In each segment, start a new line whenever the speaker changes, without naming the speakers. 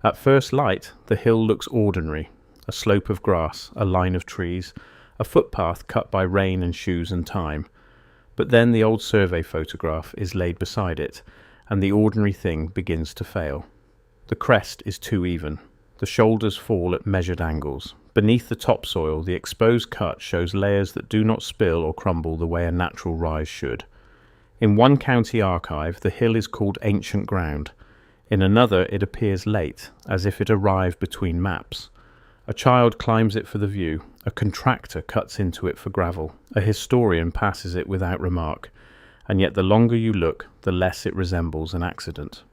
At first light, the hill looks ordinary: a slope of grass, a line of trees, a footpath cut by rain and shoes and time. But then the old survey photograph is laid beside it, and the ordinary thing begins to fail. The crest is too even. The shoulders fall at measured angles. Beneath the topsoil, the exposed cut shows layers that do not spill or crumble the way a natural rise should. In one county archive, the hill is called ancient ground. In another, it appears late, as if it arrived between maps. A child climbs it for the view, a contractor cuts into it for gravel, a historian passes it without remark, and yet the longer you look, the less it resembles an accident.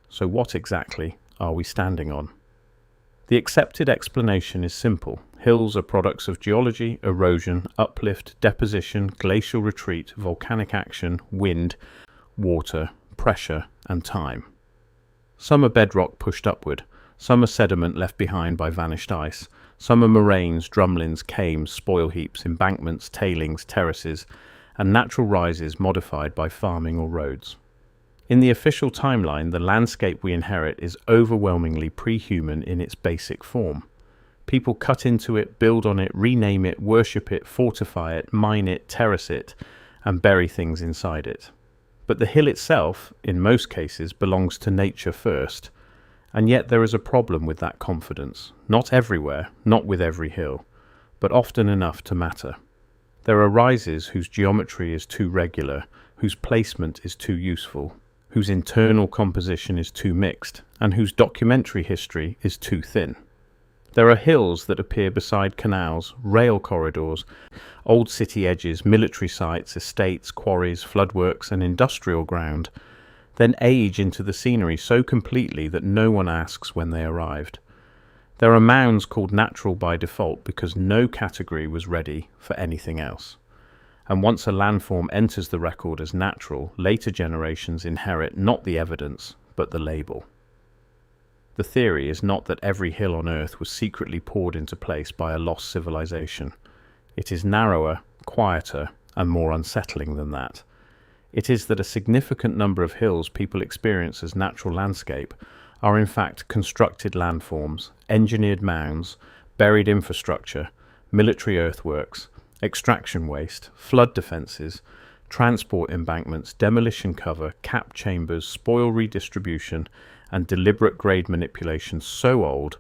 So what exactly are we standing on? The accepted explanation is simple. Hills are products of geology, erosion, uplift, deposition, glacial retreat, volcanic action, wind, water, pressure, and time. Some are bedrock pushed upward, some are sediment left behind by vanished ice, some are moraines, drumlins, kames, spoil heaps, embankments, tailings, terraces, and natural rises modified by farming or roads. In the official timeline, the landscape we inherit is overwhelmingly pre-human in its basic form. People cut into it, build on it, rename it, worship it, fortify it, mine it, terrace it, and bury things inside it. But the hill itself, in most cases, belongs to nature first, and yet there is a problem with that confidence. Not everywhere, not with every hill, but often enough to matter. There are rises whose geometry is too regular, whose placement is too useful, whose internal composition is too mixed, and whose documentary history is too thin. There are hills that appear beside canals, rail corridors, old city edges, military sites, estates, quarries, floodworks, and industrial ground, then age into the scenery so completely that no one asks when they arrived. There are mounds called natural by default because no category was ready for anything else. And once a landform enters the record as natural, later generations inherit not the evidence, but the label. The theory is not that every hill on Earth was secretly poured into place by a lost civilization. It is narrower, quieter, and more unsettling than that. It is that a significant number of hills people experience as natural landscape are in fact constructed landforms, engineered mounds, buried infrastructure, military earthworks, extraction waste, flood defences, transport embankments, demolition cover, cap chambers, spoil redistribution, and deliberate grade manipulation so old,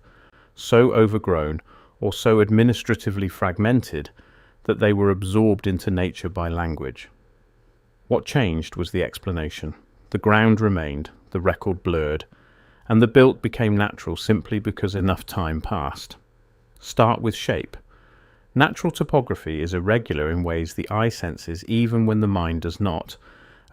so overgrown, or so administratively fragmented that they were absorbed into nature by language. What changed was the explanation. The ground remained, the record blurred, and the built became natural simply because enough time passed. Start with shape. Natural topography is irregular in ways the eye senses even when the mind does not.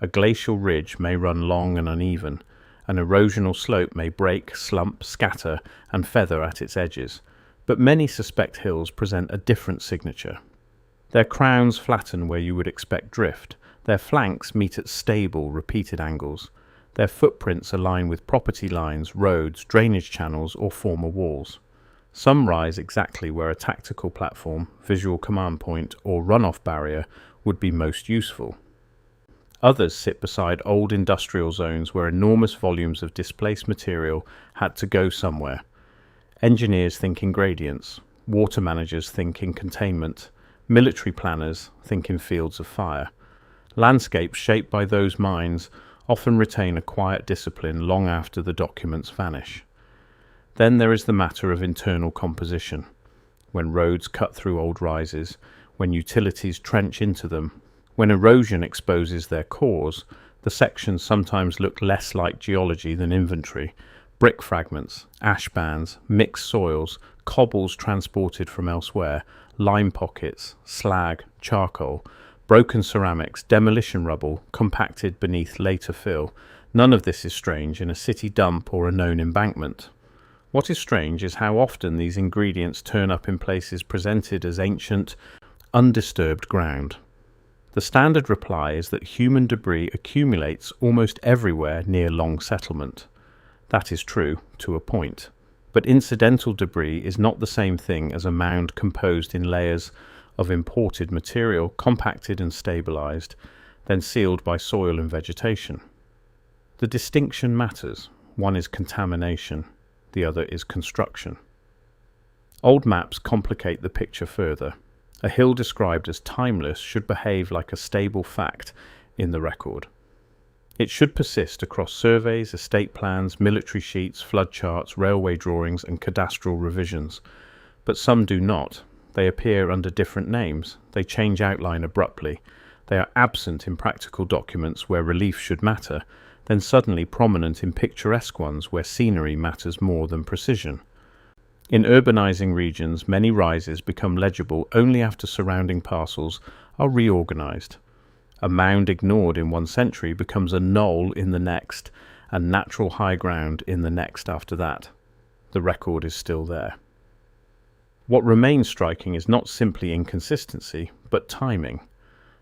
A glacial ridge may run long and uneven. An erosional slope may break, slump, scatter, and feather at its edges. But many suspect hills present a different signature. Their crowns flatten where you would expect drift. Their flanks meet at stable, repeated angles. Their footprints align with property lines, roads, drainage channels, or former walls. Some rise exactly where a tactical platform, visual command point, or runoff barrier would be most useful. Others sit beside old industrial zones where enormous volumes of displaced material had to go somewhere. Engineers think in gradients, water managers think in containment, military planners think in fields of fire. Landscapes shaped by those minds often retain a quiet discipline long after the documents vanish. Then there is the matter of internal composition. When roads cut through old rises, when utilities trench into them, when erosion exposes their cores, the sections sometimes look less like geology than inventory. Brick fragments, ash bands, mixed soils, cobbles transported from elsewhere, lime pockets, slag, charcoal, broken ceramics, demolition rubble, compacted beneath later fill. None of this is strange in a city dump or a known embankment. What is strange is how often these ingredients turn up in places presented as ancient, undisturbed ground. The standard reply is that human debris accumulates almost everywhere near long settlement. That is true, to a point. But incidental debris is not the same thing as a mound composed in layers of imported material, compacted and stabilized, then sealed by soil and vegetation. The distinction matters. One is contamination. the other is construction. Old maps complicate the picture further. A hill described as timeless should behave like a stable fact in the record. It should persist across surveys, estate plans, military sheets, flood charts, railway drawings, and cadastral revisions. But some do not. They appear under different names. They change outline abruptly. They are absent in practical documents where relief should matter, then suddenly prominent in picturesque ones where scenery matters more than precision. In urbanizing regions, many rises become legible only after surrounding parcels are reorganized. A mound ignored in one century becomes a knoll in the next, and natural high ground in the next after that. The record is still there. What remains striking is not simply inconsistency, but timing.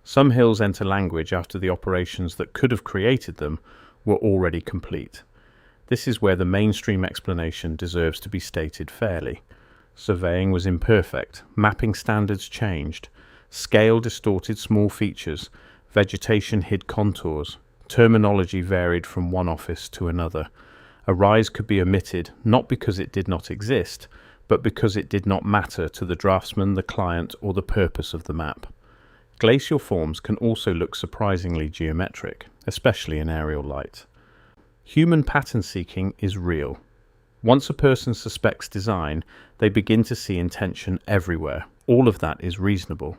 Some hills enter language after the operations that could have created them were already complete. This is where the mainstream explanation deserves to be stated fairly. Surveying was imperfect, mapping standards changed, scale distorted small features, vegetation hid contours, terminology varied from one office to another. A rise could be omitted not because it did not exist, but because it did not matter to the draftsman, the client, or the purpose of the map. Glacial forms can also look surprisingly geometric, especially in aerial light. Human pattern seeking is real. Once a person suspects design, they begin to see intention everywhere. All of that is reasonable.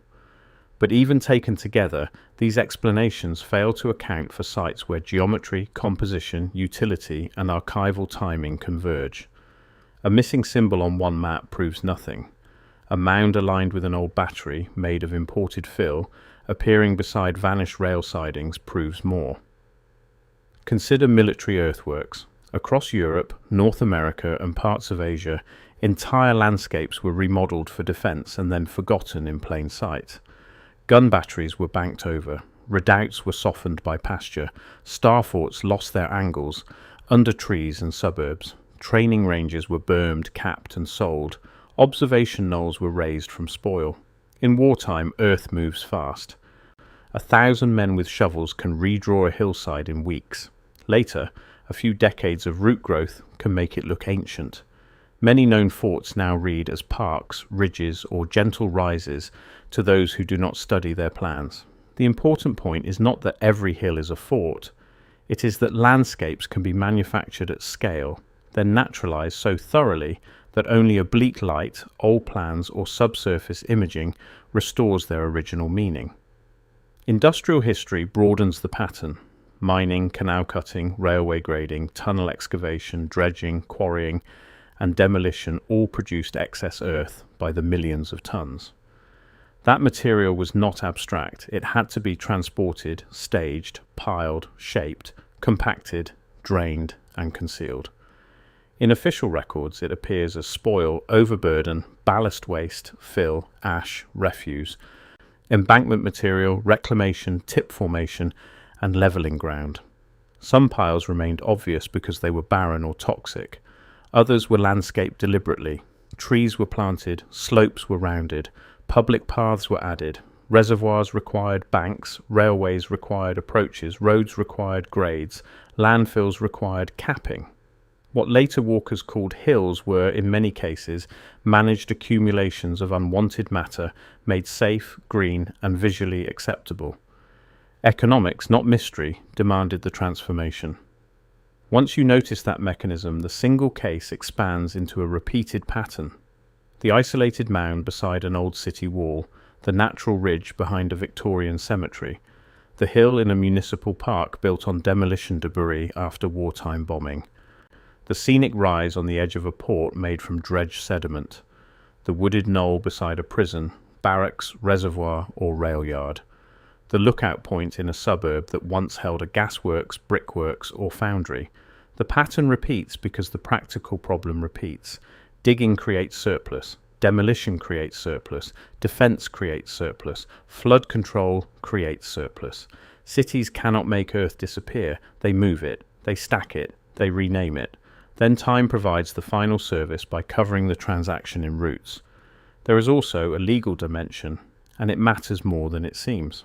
But even taken together, these explanations fail to account for sites where geometry, composition, utility, and archival timing converge. A missing symbol on one map proves nothing. A mound aligned with an old battery, made of imported fill, appearing beside vanished rail sidings proves more. Consider military earthworks. Across Europe, North America, and parts of Asia, entire landscapes were remodeled for defense and then forgotten in plain sight. Gun batteries were banked over, redoubts were softened by pasture, star forts lost their angles under trees and suburbs, training ranges were bermed, capped, and sold, observation knolls were raised from spoil. In wartime, earth moves fast. 1,000 men with shovels can redraw a hillside in weeks. Later, a few decades of root growth can make it look ancient. Many known forts now read as parks, ridges, or gentle rises to those who do not study their plans. The important point is not that every hill is a fort. It is that landscapes can be manufactured at scale, then naturalized so thoroughly that only oblique light, old plans, or subsurface imaging restores their original meaning. Industrial history broadens the pattern. Mining, canal cutting, railway grading, tunnel excavation, dredging, quarrying, and demolition all produced excess earth by the millions of tons. That material was not abstract. It had to be transported, staged, piled, shaped, compacted, drained, and concealed. In official records, it appears as spoil, overburden, ballast waste, fill, ash, refuse, embankment material, reclamation, tip formation, and levelling ground. Some piles remained obvious because they were barren or toxic. Others were landscaped deliberately. Trees were planted, slopes were rounded, public paths were added, reservoirs required banks, railways required approaches, roads required grades, landfills required capping. What later walkers called hills were, in many cases, managed accumulations of unwanted matter made safe, green, and visually acceptable. Economics, not mystery, demanded the transformation. Once you notice that mechanism, the single case expands into a repeated pattern. The isolated mound beside an old city wall, the natural ridge behind a Victorian cemetery, the hill in a municipal park built on demolition debris after wartime bombing, the scenic rise on the edge of a port made from dredged sediment, the wooded knoll beside a prison, barracks, reservoir, or rail yard, the lookout point in a suburb that once held a gasworks, brickworks, or foundry. The pattern repeats because the practical problem repeats. Digging creates surplus, demolition creates surplus, defense creates surplus, flood control creates surplus. Cities cannot make earth disappear. They move it, they stack it, they rename it. Then time provides the final service by covering the transaction in roots. There is also a legal dimension, and it matters more than it seems.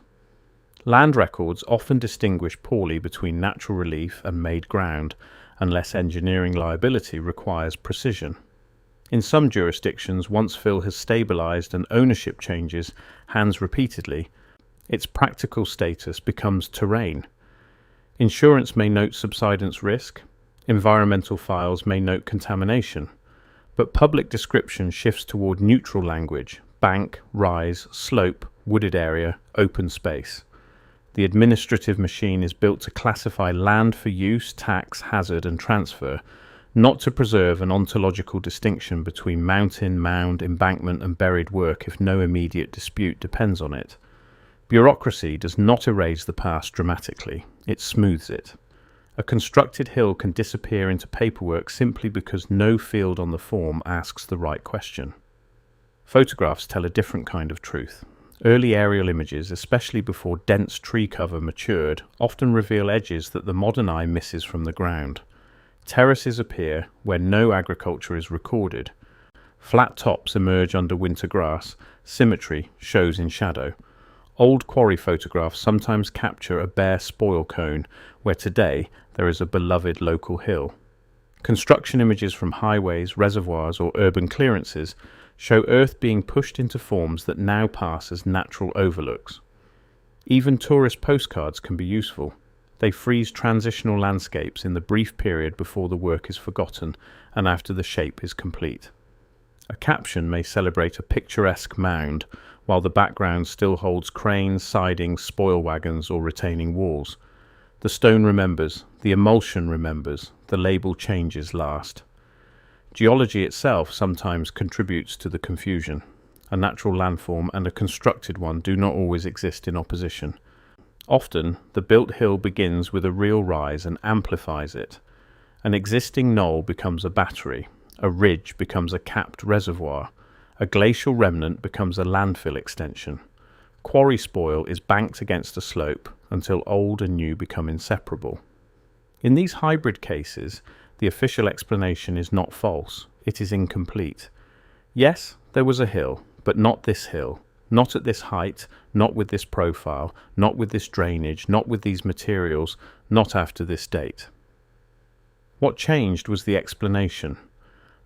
Land records often distinguish poorly between natural relief and made ground, unless engineering liability requires precision. In some jurisdictions, once fill has stabilized and ownership changes hands repeatedly, its practical status becomes terrain. Insurance may note subsidence risk, environmental files may note contamination, but public description shifts toward neutral language: bank, rise, slope, wooded area, open space. The administrative machine is built to classify land for use, tax, hazard, and transfer, not to preserve an ontological distinction between mountain, mound, embankment, and buried work if no immediate dispute depends on it. Bureaucracy does not erase the past dramatically, it smooths it. A constructed hill can disappear into paperwork simply because no field on the form asks the right question. Photographs tell a different kind of truth. Early aerial images, especially before dense tree cover matured, often reveal edges that the modern eye misses from the ground. Terraces appear where no agriculture is recorded. Flat tops emerge under winter grass. Symmetry shows in shadow. Old quarry photographs sometimes capture a bare spoil cone where today there is a beloved local hill. Construction images from highways, reservoirs, or urban clearances show Earth being pushed into forms that now pass as natural overlooks. Even tourist postcards can be useful. They freeze transitional landscapes in the brief period before the work is forgotten and after the shape is complete. A caption may celebrate a picturesque mound, while the background still holds cranes, sidings, spoil wagons, or retaining walls. The stone remembers, the emulsion remembers, the label changes last. Geology itself sometimes contributes to the confusion. A natural landform and a constructed one do not always exist in opposition. Often, the built hill begins with a real rise and amplifies it. An existing knoll becomes a battery, a ridge becomes a capped reservoir, a glacial remnant becomes a landfill extension. Quarry spoil is banked against a slope until old and new become inseparable. In these hybrid cases, the official explanation is not false, it is incomplete. Yes, there was a hill, but not this hill. Not at this height, not with this profile, not with this drainage, not with these materials, not after this date. What changed was the explanation.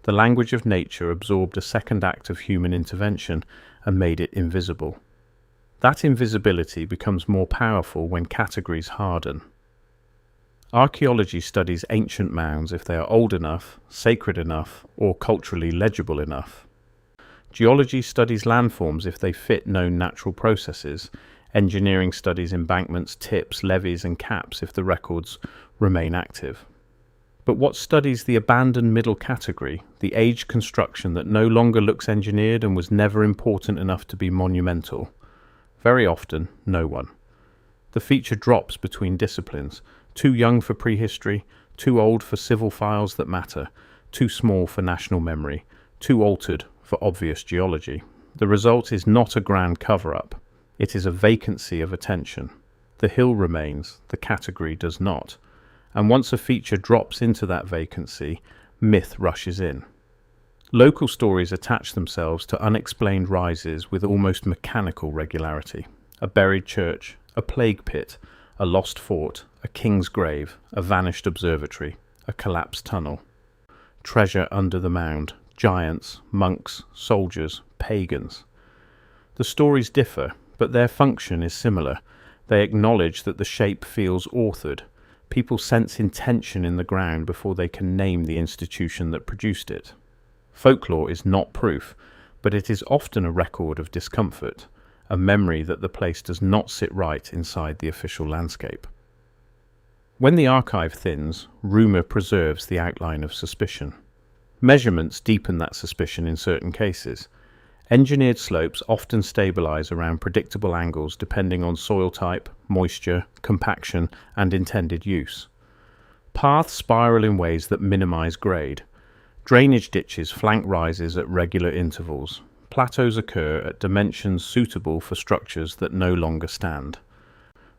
The language of nature absorbed a second act of human intervention and made it invisible. That invisibility becomes more powerful when categories harden. Archaeology studies ancient mounds if they are old enough, sacred enough, or culturally legible enough. Geology studies landforms if they fit known natural processes. Engineering studies embankments, tips, levees, and caps if the records remain active. But what studies the abandoned middle category, the aged construction that no longer looks engineered and was never important enough to be monumental? Very often, no one. The feature drops between disciplines, too young for prehistory, too old for civil files that matter, too small for national memory, too altered for obvious geology. The result is not a grand cover-up. It is a vacancy of attention. The hill remains, the category does not. And once a feature drops into that vacancy, myth rushes in. Local stories attach themselves to unexplained rises with almost mechanical regularity. A buried church, a plague pit, a lost fort, a king's grave, a vanished observatory, a collapsed tunnel. Treasure under the mound, giants, monks, soldiers, pagans. The stories differ, but their function is similar. They acknowledge that the shape feels authored. People sense intention in the ground before they can name the institution that produced it. Folklore is not proof, but it is often a record of discomfort, a memory that the place does not sit right inside the official landscape. When the archive thins, rumour preserves the outline of suspicion. Measurements deepen that suspicion in certain cases. Engineered slopes often stabilise around predictable angles depending on soil type, moisture, compaction, and intended use. Paths spiral in ways that minimise grade. Drainage ditches flank rises at regular intervals. Plateaus occur at dimensions suitable for structures that no longer stand.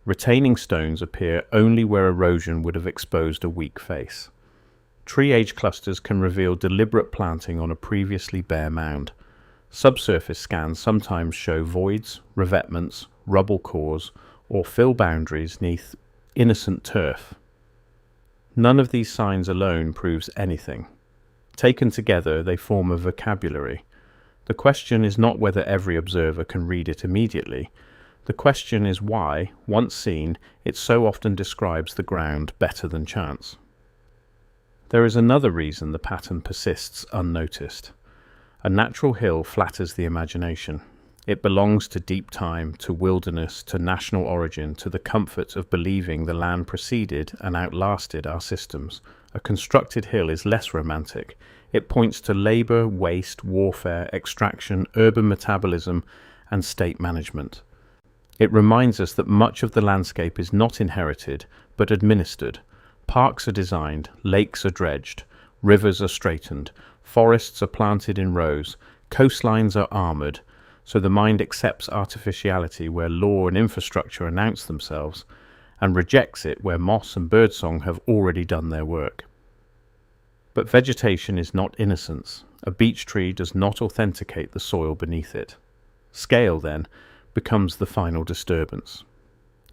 Retaining stones appear only where erosion would have exposed a weak face. Tree age clusters can reveal deliberate planting on a previously bare mound. Subsurface scans sometimes show voids, revetments, rubble cores, or fill boundaries neath innocent turf. None of these signs alone proves anything. Taken together, they form a vocabulary. The question is not whether every observer can read it immediately. The question is why, once seen, it so often describes the ground better than chance. There is another reason the pattern persists unnoticed. A natural hill flatters the imagination. It belongs to deep time, to wilderness, to national origin, to the comfort of believing the land preceded and outlasted our systems. A constructed hill is less romantic. It points to labor, waste, warfare, extraction, urban metabolism, and state management. It reminds us that much of the landscape is not inherited, but administered. Parks are designed, lakes are dredged, rivers are straightened, forests are planted in rows, coastlines are armored, so the mind accepts artificiality where law and infrastructure announce themselves, and rejects it where moss and birdsong have already done their work. But vegetation is not innocence. A beech tree does not authenticate the soil beneath it. Scale, then, becomes the final disturbance.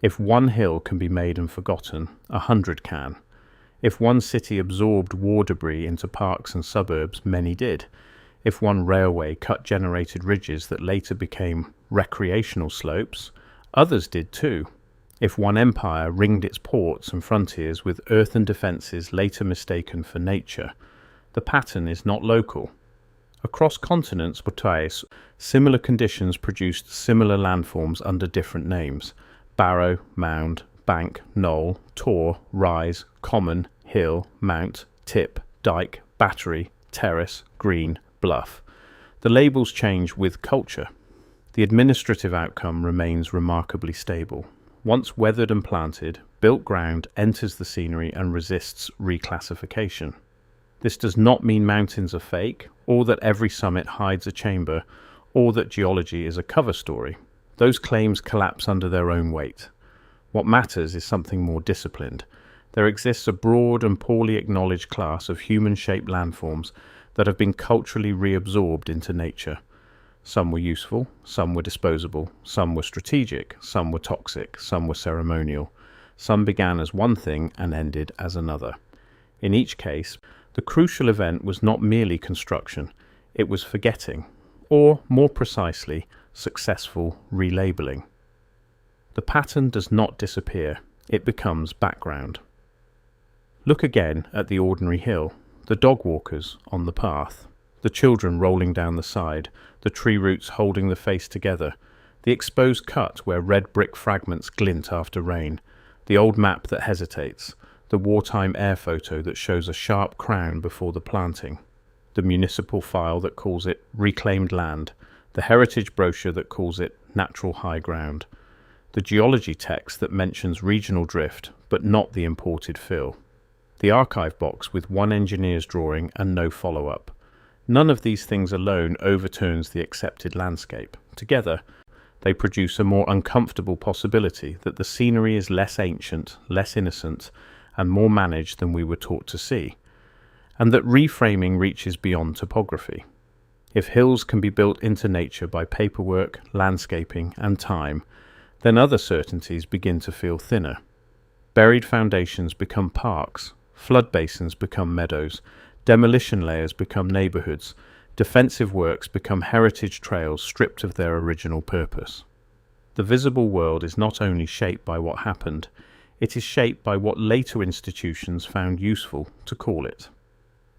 If one hill can be made and forgotten, 100 can. If one city absorbed war debris into parks and suburbs, many did. If one railway cut generated ridges that later became recreational slopes, others did too. If one empire ringed its ports and frontiers with earthen defences later mistaken for nature, the pattern is not local. Across continents, similar conditions produced similar landforms under different names: barrow, mound, bank, knoll, tor, rise, common, hill, mount, tip, dike, battery, terrace, green, bluff. The labels change with culture. The administrative outcome remains remarkably stable. Once weathered and planted, built ground enters the scenery and resists reclassification. This does not mean mountains are fake, or that every summit hides a chamber, or that geology is a cover story. Those claims collapse under their own weight. What matters is something more disciplined. There exists a broad and poorly acknowledged class of human-shaped landforms that have been culturally reabsorbed into nature. Some were useful, some were disposable, some were strategic, some were toxic, some were ceremonial. Some began as one thing and ended as another. In each case, the crucial event was not merely construction, it was forgetting, or, more precisely, successful relabeling. The pattern does not disappear, it becomes background. Look again at the ordinary hill, the dog walkers on the path, the children rolling down the side, the tree roots holding the face together, the exposed cut where red brick fragments glint after rain, the old map that hesitates, the wartime air photo that shows a sharp crown before the planting, the municipal file that calls it reclaimed land, the heritage brochure that calls it natural high ground, the geology text that mentions regional drift but not the imported fill, the archive box with one engineer's drawing and no follow-up. None of these things alone overturns the accepted landscape. Together, they produce a more uncomfortable possibility that the scenery is less ancient, less innocent, and more managed than we were taught to see, and that reframing reaches beyond topography. If hills can be built into nature by paperwork, landscaping, and time, then other certainties begin to feel thinner. Buried foundations become parks, flood basins become meadows, demolition layers become neighborhoods, defensive works become heritage trails stripped of their original purpose. The visible world is not only shaped by what happened, it is shaped by what later institutions found useful to call it.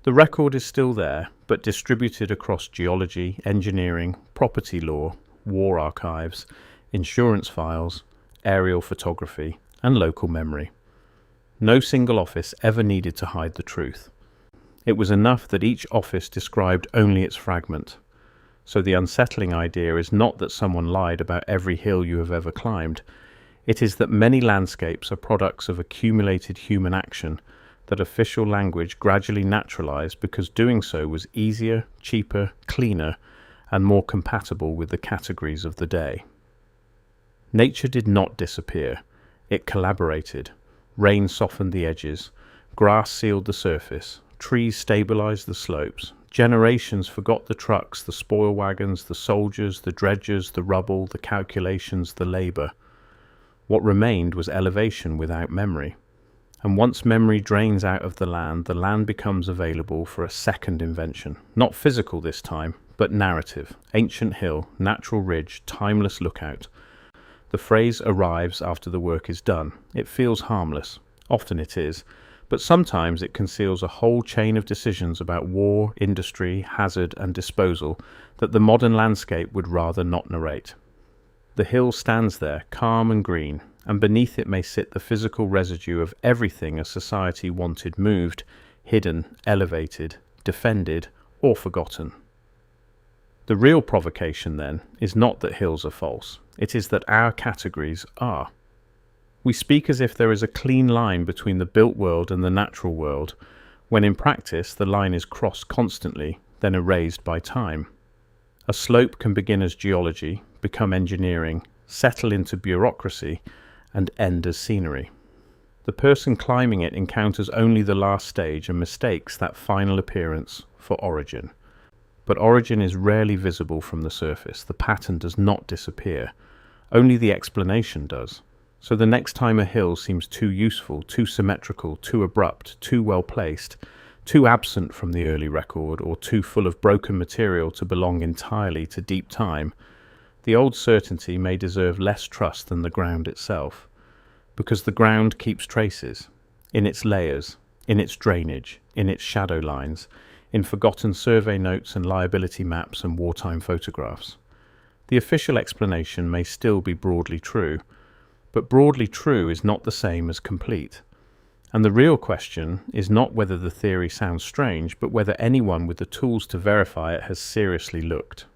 The record is still there, but distributed across geology, engineering, property law, war archives, insurance files, aerial photography, and local memory. No single office ever needed to hide the truth. It was enough that each office described only its fragment. So the unsettling idea is not that someone lied about every hill you have ever climbed. It is that many landscapes are products of accumulated human action that official language gradually naturalized because doing so was easier, cheaper, cleaner, and more compatible with the categories of the day. Nature did not disappear. It collaborated. Rain softened the edges. Grass sealed the surface. Trees stabilized the slopes. Generations forgot the trucks, the spoil wagons, the soldiers, the dredgers, the rubble, the calculations, the labor. What remained was elevation without memory. And once memory drains out of the land becomes available for a second invention. Not physical this time, but narrative. Ancient hill, natural ridge, timeless lookout. The phrase arrives after the work is done. It feels harmless. Often it is. But sometimes it conceals a whole chain of decisions about war, industry, hazard, and disposal that the modern landscape would rather not narrate. The hill stands there, calm and green, and beneath it may sit the physical residue of everything a society wanted moved, hidden, elevated, defended, or forgotten. The real provocation, then, is not that hills are false. It is that our categories are. We speak as if there is a clean line between the built world and the natural world, when in practice the line is crossed constantly, then erased by time. A slope can begin as geology, become engineering, settle into bureaucracy, and end as scenery. The person climbing it encounters only the last stage and mistakes that final appearance for origin. But origin is rarely visible from the surface. The pattern does not disappear. Only the explanation does. So the next time a hill seems too useful, too symmetrical, too abrupt, too well placed, too absent from the early record, or too full of broken material to belong entirely to deep time, the old certainty may deserve less trust than the ground itself, because the ground keeps traces, in its layers, in its drainage, in its shadow lines, in forgotten survey notes and liability maps and wartime photographs. The official explanation may still be broadly true, but broadly true is not the same as complete. And the real question is not whether the theory sounds strange, but whether anyone with the tools to verify it has seriously looked.